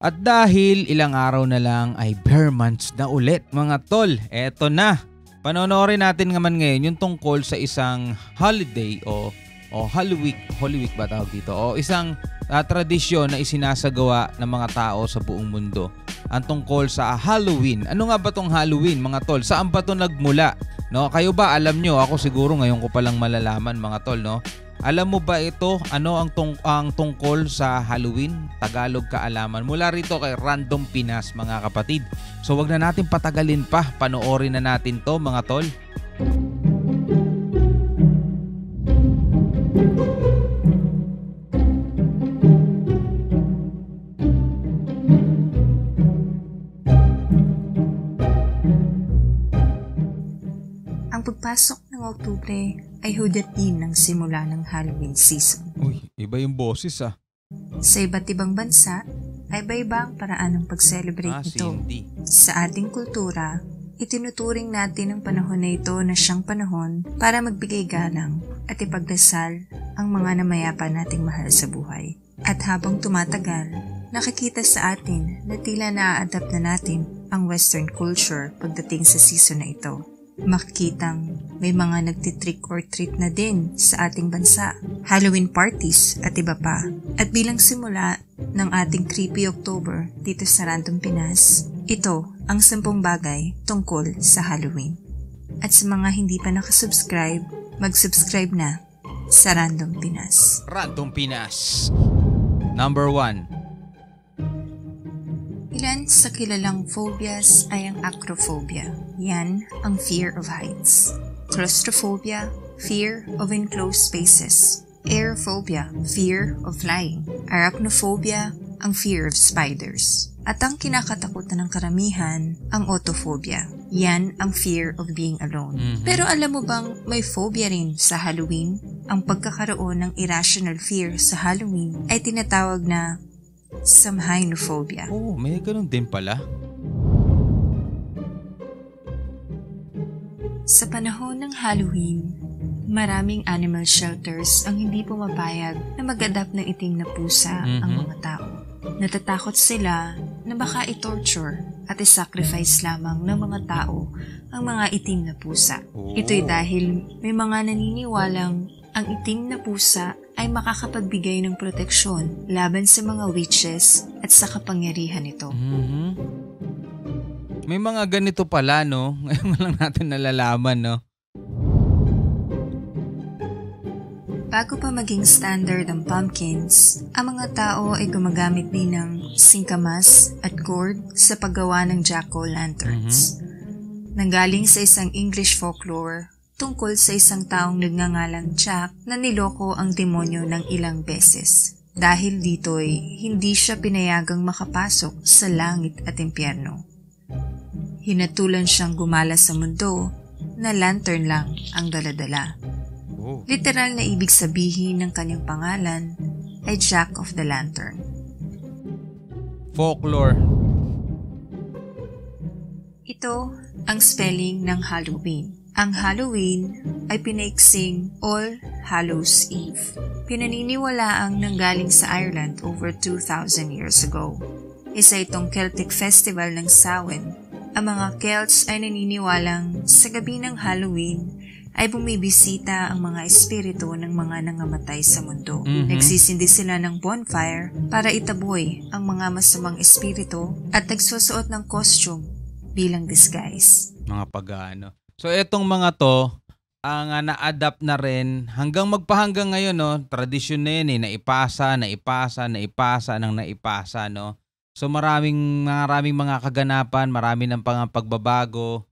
At dahil ilang araw na lang ay bare months na ulit mga tol. Eto na. Panonoorin natin naman ngayon yung tungkol sa isang holiday o Holy Week ba tawag dito? O isang tradisyon na isinasagawa ng mga tao sa buong mundo. Ang tungkol sa Halloween. Ano nga ba tong Halloween mga tol? Saan ba to nagmula? No, kayo ba alam nyo? Ako siguro ngayon ko palang malalaman mga tol, no? Alam mo ba ito? Ano ang tungkol sa Halloween? Tagalog kaalaman. Mula rito kay Random Pinas mga kapatid. So wag na natin patagalin pa. Panoorin na natin to mga tol. Ang pagpasok ng Oktubre ay hudyat din ng simula ng Halloween season. Uy, iba yung boses ah. Sa iba't ibang bansa, ay iba-iba ang paraan ng pag-celebrate nito. Cindy. Sa ating kultura, itinuturing natin ang panahon na ito na siyang panahon para magbigay galang at ipagdasal ang mga namayapa nating mahal sa buhay. At habang tumatagal, nakikita sa atin na tila na-adapt na natin ang Western culture pagdating sa season na ito. Makikitang may mga nagtitrick or treat na din sa ating bansa, Halloween parties at iba pa. At bilang simula ng ating Creepy October dito sa Random Pinas, ito ang 10 bagay tungkol sa Halloween. At sa mga hindi pa nakasubscribe, mag-subscribe na sa Random Pinas. Random Pinas. Number 1. Ilan sa kilalang phobias ay ang acrophobia. Yan ang fear of heights. Claustrophobia, fear of enclosed spaces. Aerophobia, fear of flying. Arachnophobia, ang fear of spiders. At ang kinakatakutan ng karamihan, ang autophobia. Yan ang fear of being alone. Pero alam mo bang may phobia rin sa Halloween? Ang pagkakaroon ng irrational fear sa Halloween ay tinatawag na Samhainophobia. Oh, may ganun din pala. Sa panahon ng Halloween, maraming animal shelters ang hindi pumapayag na mag-adapt ng itim na pusa ang mga tao. Natatakot sila na baka i-torture at i-sacrifice lamang ng mga tao ang mga itim na pusa. Ito'y dahil may mga naniniwalang ang itim na pusa ay makakapagbigay ng proteksyon laban sa mga witches at sa kapangyarihan nito. May mga ganito pala, no? Ngayon lang natin nalalaman, no? Bago pa maging standard ang pumpkins, ang mga tao ay gumagamit din ng singkamas at gourd sa paggawa ng jack-o'-lanterns. Nanggaling sa isang English folklore tungkol sa isang taong nagngangalang Jack na niloko ang demonyo ng ilang beses. Dahil dito'y hindi siya pinayagang makapasok sa langit at impyerno. Hinatulan siyang gumala sa mundo na lantern lang ang daladala. Literal na ibig sabihin ng kanyang pangalan ay Jack of the Lantern. Folklore. Ito ang spelling ng Halloween. Ang Halloween ay pinaiksing All Hallows Eve. Pinaniniwalaang nanggaling sa Ireland over 2,000 years ago. Isa itong Celtic festival ng Samhain. Ang mga Celts ay naniniwalang sa gabi ng Halloween ay bumibisita ang mga espiritu ng mga nangamatay sa mundo. Nagsisindi sila ng bonfire para itaboy ang mga masamang espiritu at nagsusuot ng costume bilang disguise. Mga pagano. So etong mga to, ang na-adapt na rin hanggang magpahanggang ngayon, no? Tradisyon na yun, naipasa, no? So maraming mga kaganapan, marami ng pagbabago.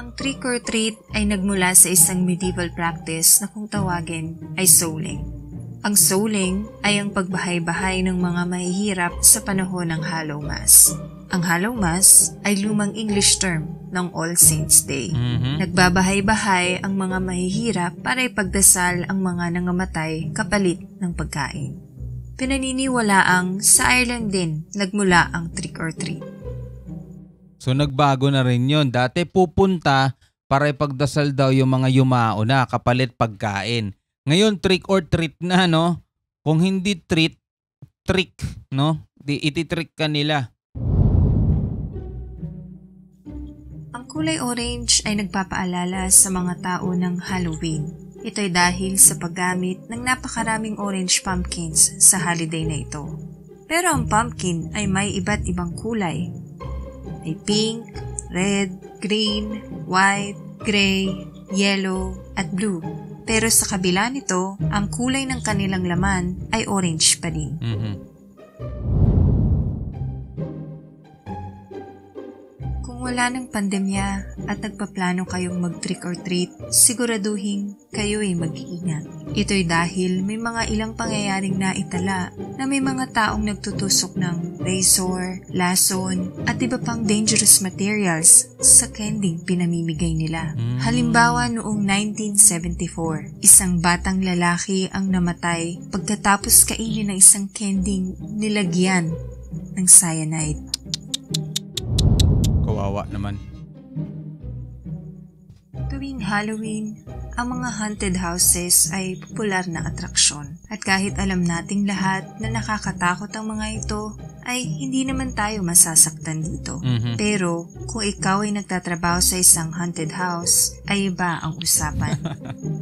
Ang trick or treat ay nagmula sa isang medieval practice na kung tawagin ay souling. Ang souling ay ang pagbahay-bahay ng mga mahihirap sa panahon ng Hallow Mass. Ang Hallow Mass ay lumang English term ng All Saints Day. Nagbabahay-bahay ang mga mahihirap para ipagdasal ang mga nangamatay kapalit ng pagkain. Pinaniniwalaang sa Ireland din nagmula ang trick or treat. So nagbago na rin yun. Dati pupunta para ipagdasal daw yung mga yumao na kapalit pagkain. Ngayon trick or treat na, no? Kung hindi treat, trick, no? Ititrick ka nila. Ang kulay orange ay nagpapaalala sa mga tao ng Halloween. Ito ay dahil sa paggamit ng napakaraming orange pumpkins sa holiday na ito. Pero ang pumpkin ay may iba't ibang kulay. May pink, red, green, white, gray, yellow, at blue. Pero sa kabila nito, ang kulay ng kanilang laman ay orange pa din. Kung wala ng pandemya at nagpaplano kayong mag-trick or treat, siguraduhin kayo ay mag-iingat. Ito'y dahil may mga ilang pangyayaring naitala na may mga taong nagtutusok ng razor, lason, at iba pang dangerous materials sa kending pinamimigay nila. Halimbawa noong 1974, isang batang lalaki ang namatay pagkatapos kainin ng isang kending nilagyan ng cyanide. Kawawa naman. Tuwing Halloween, ang mga haunted houses ay popular na atraksyon. At kahit alam nating lahat na nakakatakot ang mga ito, ay hindi naman tayo masasaktan dito. Pero kung ikaw ay nagtatrabaho sa isang haunted house, ay iba ang usapan.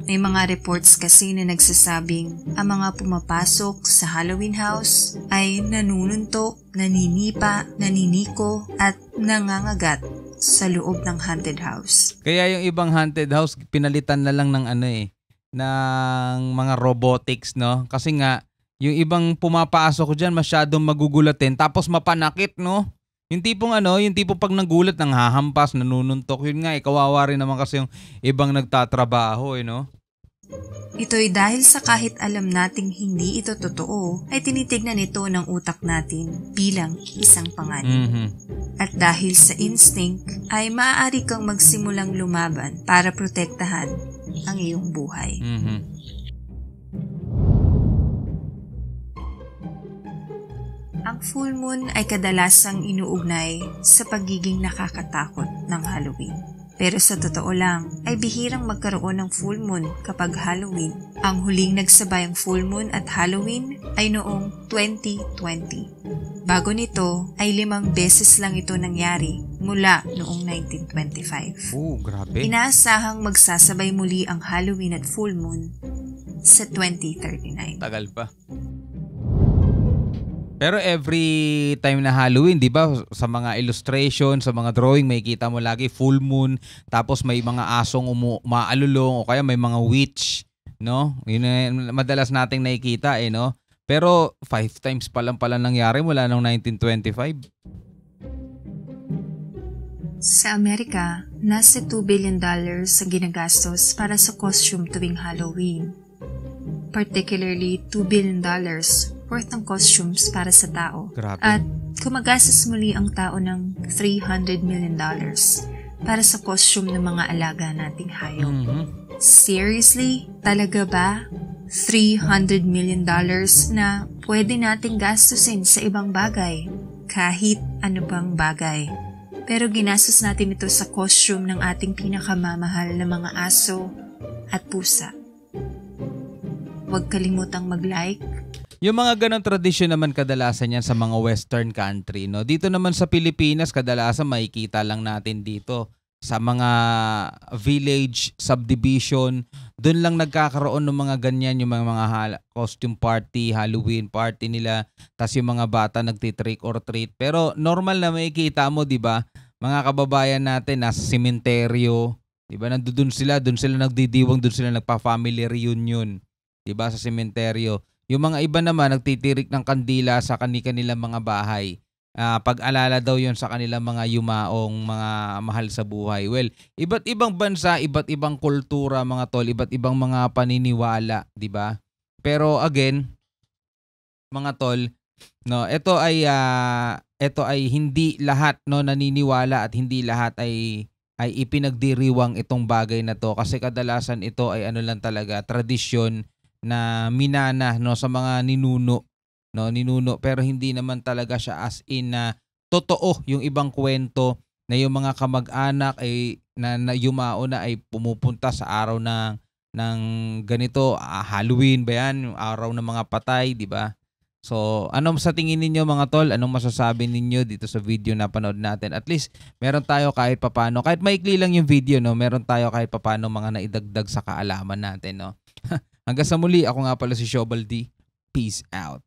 May mga reports kasi na nagsasabing ang mga pumapasok sa Halloween house ay nanununtok, naninipa, naniniko, at nangangagat sa loob ng haunted house. Kaya yung ibang haunted house, pinalitan na lang ng ng mga robotics, no? Kasi nga, yung ibang pumapasok dyan, masyadong magugulatin, tapos mapanakit, no? Yung tipong pag nagulat, nang hahampas, nanununtok, yun nga, kawawa rin naman kasi yung ibang nagtatrabaho, no? Ito'y dahil sa kahit alam nating hindi ito totoo, ay tinitignan ito ng utak natin bilang isang panganib. At dahil sa instinct, ay maaari kang magsimulang lumaban para protektahan ang iyong buhay. Ang full moon ay kadalasang inuugnay sa pagiging nakakatakot ng Halloween. Pero sa totoo lang, ay bihirang magkaroon ng full moon kapag Halloween. Ang huling nagsabayang full moon at Halloween ay noong 2020. Bago nito, ay 5 beses lang ito nangyari mula noong 1925. Grabe. Inaasahang magsasabay muli ang Halloween at full moon sa 2039. Tagal pa. Pero every time na Halloween, di ba, sa mga illustration, sa mga drawing, may kita mo lagi full moon, tapos may mga asong umaalulong, o kaya may mga witch, no? Yun madalas nating nakikita, no? Pero 5 times pa lang pala nangyari mula noong 1925. Sa Amerika, nasa $2 billion sa ginagastos para sa costume tuwing Halloween. Particularly $2 billion worth ng costumes para sa tao. Grabe. At kumagastos muli ang tao ng $300 million para sa costume ng mga alaga nating hayop. Seriously? Talaga ba? $300 million na pwede nating gastusin sa ibang bagay. Kahit ano bang bagay. Pero ginastos natin ito sa costume ng ating pinakamamahal na mga aso at pusa. Huwag kalimutang mag-like. Yung mga ganong tradisyon naman kadalasan yan sa mga western country, no? Dito naman sa Pilipinas, kadalasan makikita lang natin dito sa mga village subdivision. Doon lang nagkakaroon ng mga ganyan, yung mga costume party, Halloween party nila. Tas yung mga bata nagtitrick or treat. Pero normal na makikita mo, di ba? Mga kababayan natin nasa sementeryo, di ba? Doon sila nagdidiwang, doon sila nagpa-family reunion, di ba? Sa sementeryo. Yung mga iba naman nagtitirik ng kandila sa kanilang mga bahay. Pag-alala daw yon sa kanilang mga yumaong mga mahal sa buhay. Well, iba't ibang bansa, iba't ibang kultura mga tol, iba't ibang mga paniniwala, 'di ba? Pero again, mga tol, no, ito ay hindi lahat no naniniwala at hindi lahat ay ipinagdiriwang itong bagay na to kasi kadalasan ito ay lang talaga tradisyon na minana no sa mga ninuno pero hindi naman talaga siya as in na totoo yung ibang kwento na yung mga kamag-anak ay na yumao na ay pumupunta sa araw ng ng ganito, Halloween ba yan? Yung araw ng mga patay, di ba? So, ano sa tingin ninyo mga tol? Anong masasabi ninyo dito sa video na panood natin? At least, meron tayo kahit papano, kahit maikli lang yung video, no? Meron tayo kahit papano mga naidagdag sa kaalaman natin, no? Hanggang sa muli, ako nga pala si Shobal D. Peace out.